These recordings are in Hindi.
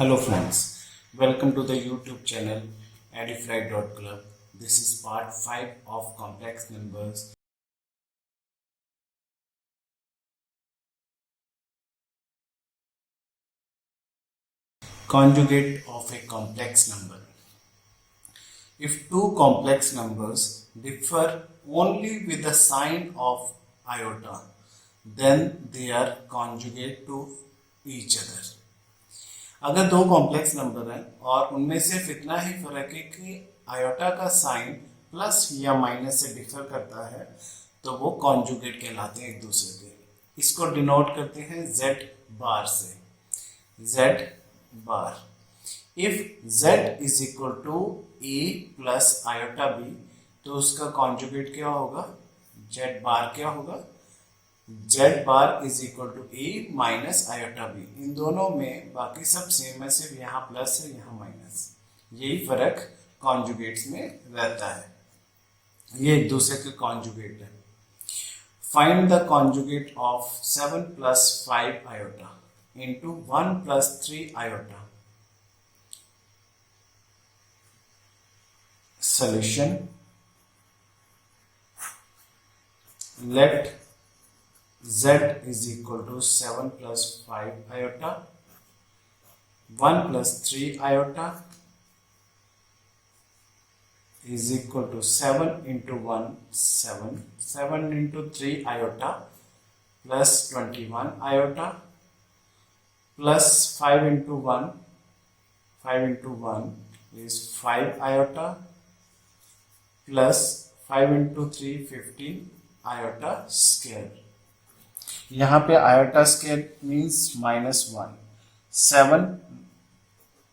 Hello friends, welcome to the YouTube channel edify.club. This is part 5 of complex numbers. Conjugate of a complex number. If two complex numbers differ only with the sign of iota, then they are conjugate to each other. अगर दो कॉम्प्लेक्स नंबर हैं और उनमें सिर्फ इतना ही फर्क है कि आयोटा का साइन प्लस या माइनस से डिफर करता है तो वो कॉन्जुगेट कहलाते हैं एक दूसरे के। इसको डिनोट करते हैं z बार से, z bar. If z is equal to a plus iota b तो उसका कॉन्जुगेट क्या होगा, z बार क्या होगा, z bar is equal to A minus iota B. इन दोनों में बाकी सब सेम है, सिर्फ यहाँ प्लस है यहाँ माइनस। यही फर्क कॉन्जुगेट्स में रहता है, ये एक दूसरे के कॉन्जुगेट है। Find the conjugate of 7 plus 5 iota into 1 plus 3 iota. Solution, let z is equal to 7 plus 5 iota, 1 plus 3 iota is equal to 7 into 1, 7, 7 into 3 iota plus 21 iota plus 5 into 1, 5 into 1 is 5 iota plus 5 into 3, 15 iota square। यहाँ पे iota square means -1, 7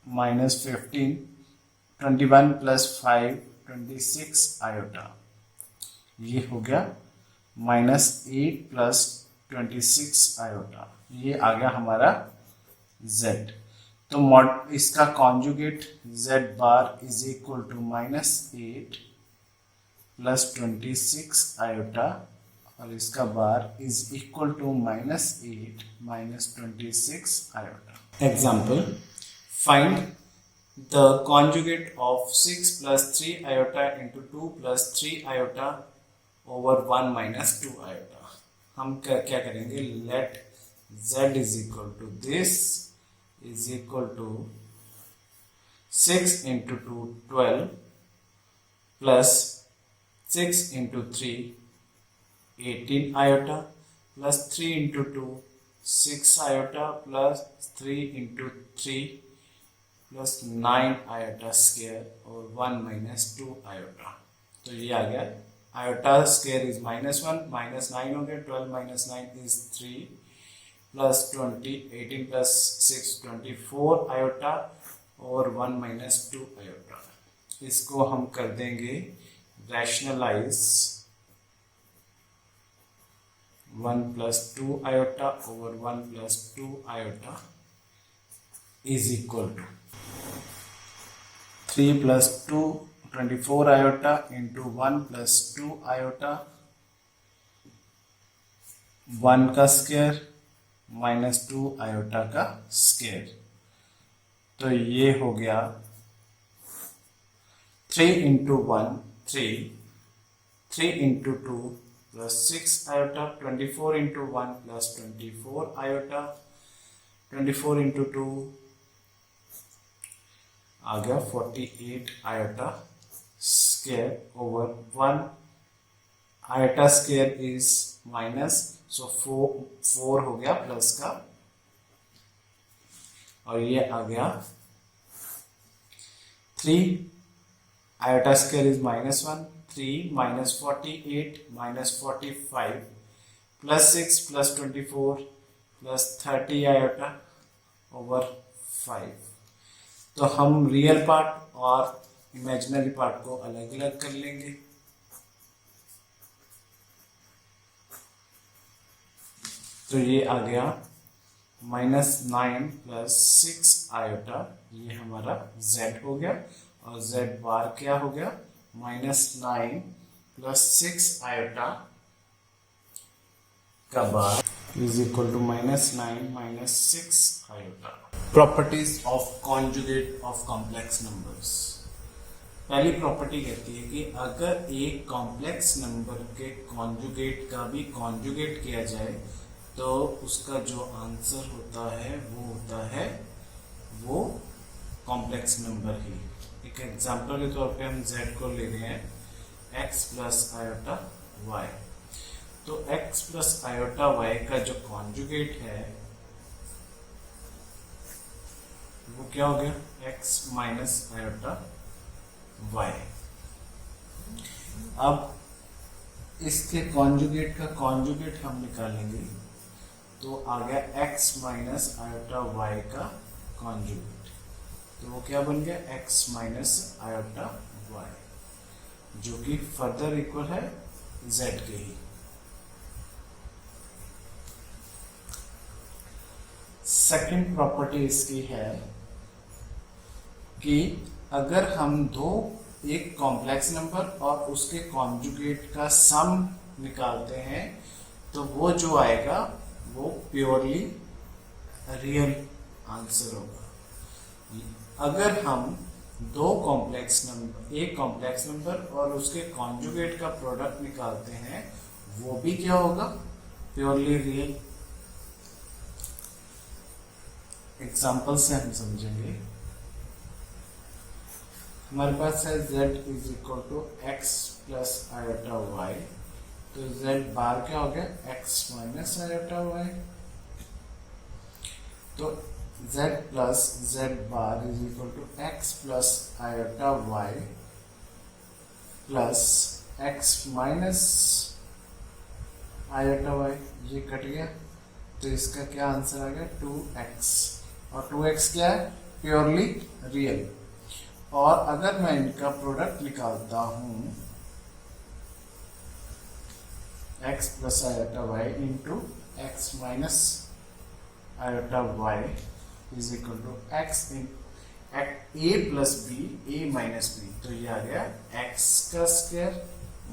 minus 15, 21 plus 5, 26 iota. ये हो गया -8 प्लस 26 आयोटा। ये आ गया हमारा z। तो इसका conjugate z bar is equal to -8 plus 26 iota और इसका bar is equal to -8 minus 26 iota. Example, find the conjugate of 6 plus 3 iota into 2 plus 3 iota over 1 minus 2 iota. हम क्या करेंगे, let z is equal to this is equal to 6 into 2 12 plus 6 into 3 18 iota plus 3 into 2 6 iota plus 3 into 3 plus 9 iota square और 1 minus 2 iota। तो ये आ गया iota square is -1 minus 9 हो गया, 12 minus 9 is 3 plus 20 18 plus 6 24 iota और 1 minus 2 iota। इसको हम कर देंगे rationalise, 1 plus 2 iota over 1 plus 2 iota is equal to 3 plus 2 24 iota into 1 plus 2 iota, 1 का स्क्वायर माइनस 2 आयोटा का स्क्वायर। तो ये हो गया 3 into 1 3, 3 into 2 plus 6 iota, 24 into 1 plus 24 iota, 24 into 2 आ गया 48 iota square over 1 iota square is minus, so 4 हो गया प्लस का और ये आ गया 3 iota square is -1, 3 minus 48 minus 45 plus 6 plus 24 plus 30 iota over 5। तो हम रियल पार्ट और इमेजिनरी पार्ट को अलग अलग कर लेंगे। तो ये आ गया -9 प्लस 6 आयोटा, ये हमारा z हो गया और z बार क्या हो गया, -9 प्लस 6 आयोटा का bar is equal to -9 minus 6 iota. Properties of conjugate of complex numbers. पहली प्रॉपर्टी कहती है कि अगर एक कॉम्प्लेक्स नंबर के कॉन्जुगेट का भी कॉन्जुगेट किया जाए तो उसका जो आंसर होता है वो कॉम्प्लेक्स नंबर ही। एक एग्जांपल के तौर पे हम z को ले रहे हैं x प्लस आयोटा y। तो x प्लस आयोटा y का जो कॉन्जुगेट है वो क्या हो गया, x माइनस आयोटा y। अब इसके कॉन्जुगेट का कॉन्जुगेट हम निकालेंगे तो आ गया x माइनस आयोटा y का कॉन्जुगेट। तो वो क्या बन गया, x माइनस आयोटा y, जो कि फर्दर इक्वल है z के ही। सेकंड प्रॉपर्टी इसकी है कि अगर हम एक कॉम्प्लेक्स नंबर और उसके कॉन्जुगेट का सम निकालते हैं तो वो जो आएगा वो प्योरली रियल आंसर होगा। अगर हम एक कॉम्प्लेक्स नंबर और उसके कॉन्जुगेट का प्रोडक्ट निकालते हैं वो भी क्या होगा, प्योरली रियल। एग्जाम्पल से हम समझेंगे। हमारे पास है z is equal to x plus iota y। तो z बार क्या हो गया, x माइनस आयोटा y। तो z plus z bar is equal to x plus iota y plus x minus iota y। ये कट गया तो इसका क्या आंसर आ गया, 2x। और 2x क्या है, प्योरली रियल। और अगर मैं इनका प्रोडक्ट निकालता हूं x plus iota y into x minus iota y is equal to x in a plus b, a minus b. तो ये आ गया x का स्क्वायर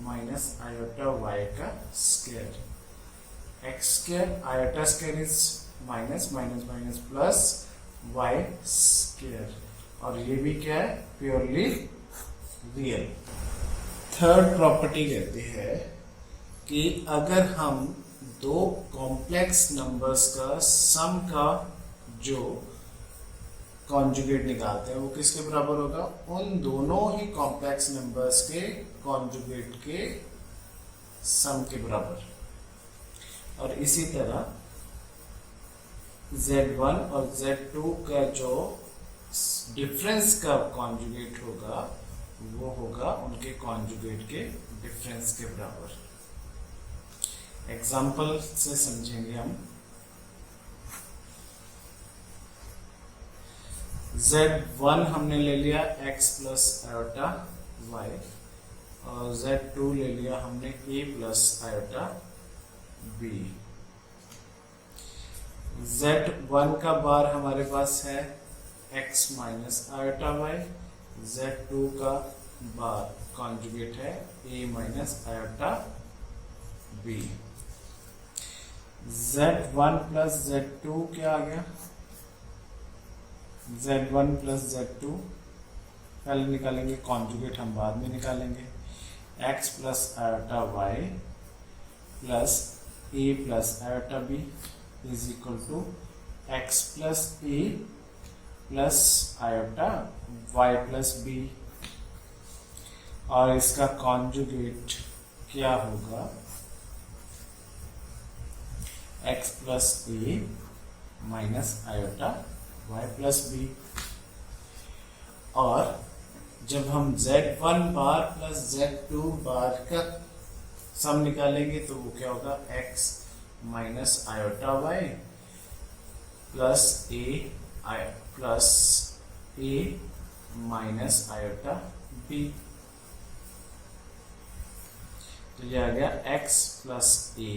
माइनस आयोटा y का square. X square iota square is minus minus minus plus y square. और ये भी क्या है, प्योरली रियल। थर्ड प्रॉपर्टी कहती है कि अगर हम दो कॉम्प्लेक्स नंबर्स का सम का जो कॉन्जुगेट निकालते हैं वो किसके बराबर होगा, उन दोनों ही कॉम्प्लेक्स नंबर्स के कॉन्जुगेट के सम के बराबर। और इसी तरह z1 और z2 का जो डिफरेंस का कॉन्जुगेट होगा वो होगा उनके कॉन्जुगेट के डिफरेंस के बराबर। एग्जाम्पल से समझेंगे हम। z1 हमने ले लिया x प्लस आयोटा y और z2 ले लिया हमने a plus iota b। z1 का बार हमारे पास है x minus iota y, z2 का बार कॉन्जुगेट है a minus iota b। z1 plus z2 क्या आ गया, z1 प्लस z2 पहले निकालेंगे, कॉन्जुगेट हम बाद में निकालेंगे। x plus iota y plus a plus iota b is equal to x plus a plus iota y plus b। और इसका कॉन्जुगेट क्या होगा, x plus a minus iota y plus b। और जब हम z1 बार प्लस z2 बार का सम निकालेंगे तो वो क्या होगा, x minus iota y plus a minus iota b। तो ये आ गया x plus a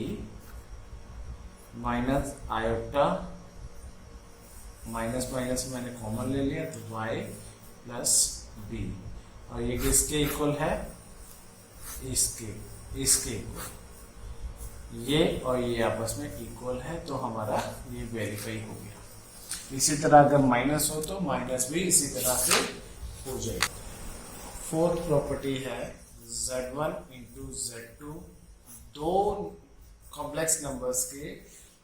minus iota, minus minus मैंने कॉमन ले लिया तो y प्लस b। और ये किसके इक्वल है, इसके इक्वल। ये और ये आपस में इक्वल है तो हमारा ये वेरीफाई हो गया। इसी तरह अगर माइनस हो तो माइनस भी इसी तरह से हो जाएगा। फोर्थ प्रॉपर्टी है Z1 इंटू Z2 दो कॉम्प्लेक्स नंबर्स के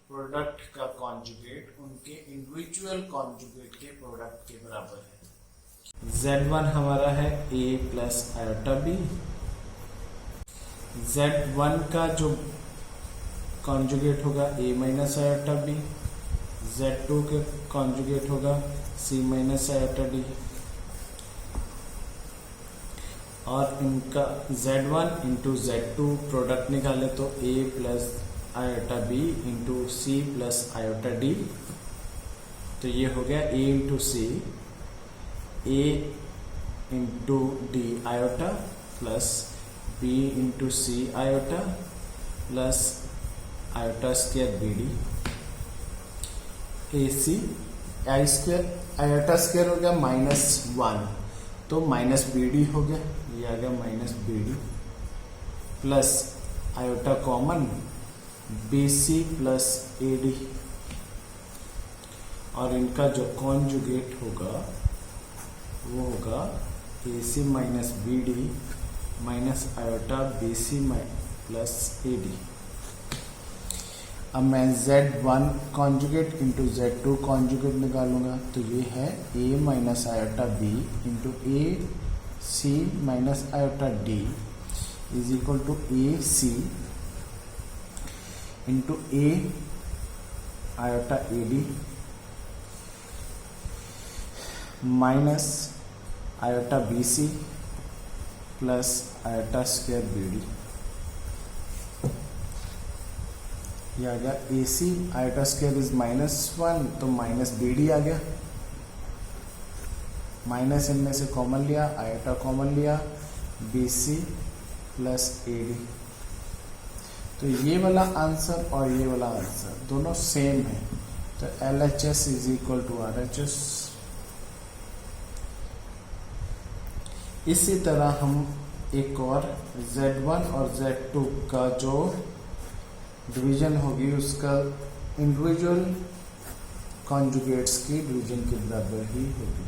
प्रोडक्ट का कॉन्जुगेट उनके इंडिविजुअल कॉन्जुगेट के प्रोडक्ट के बराबर है। Z1 हमारा है a plus iota b, Z1 का जो कॉन्जुगेट होगा a minus iota b, Z2 के कॉन्जुगेट होगा c माइनस आयोटा d, और इनका Z1 इंटू Z2 प्रोडक्ट निकाले तो a plus iota b into c plus iota d, तो ये हो गया a into c, a into d iota plus b into c iota plus iota square b d, a c i square iota square हो गया -1 तो माइनस बी डी हो गया, ये आ गया minus B D plus iota common B सी प्लस ए डी, और इनका जो कॉन्जुगेट होगा वो होगा A C minus B D minus iota B C plus A D. अब मैं Z1 conjugate into Z2 conjugate निकालूंगा तो ये है a minus iota b into a C minus iota d is equal to a c into a iota a d minus iota B C plus iota square b d, ये आ गया a c iota square is -1 तो माइनस बी डी आ गया, माइनस इनमें से कॉमन लिया, आयोटा कॉमन लिया, बी सी प्लस ए डी, तो ये वाला आंसर और ये वाला आंसर दोनों सेम है, तो L H S is equal to R H S. इसी तरह हम एक और Z1 और Z2 का जो डिवीजन होगी उसका इंडिविजुअल कॉन्जुगेट्स की डिवीजन के बराबर ही होगी।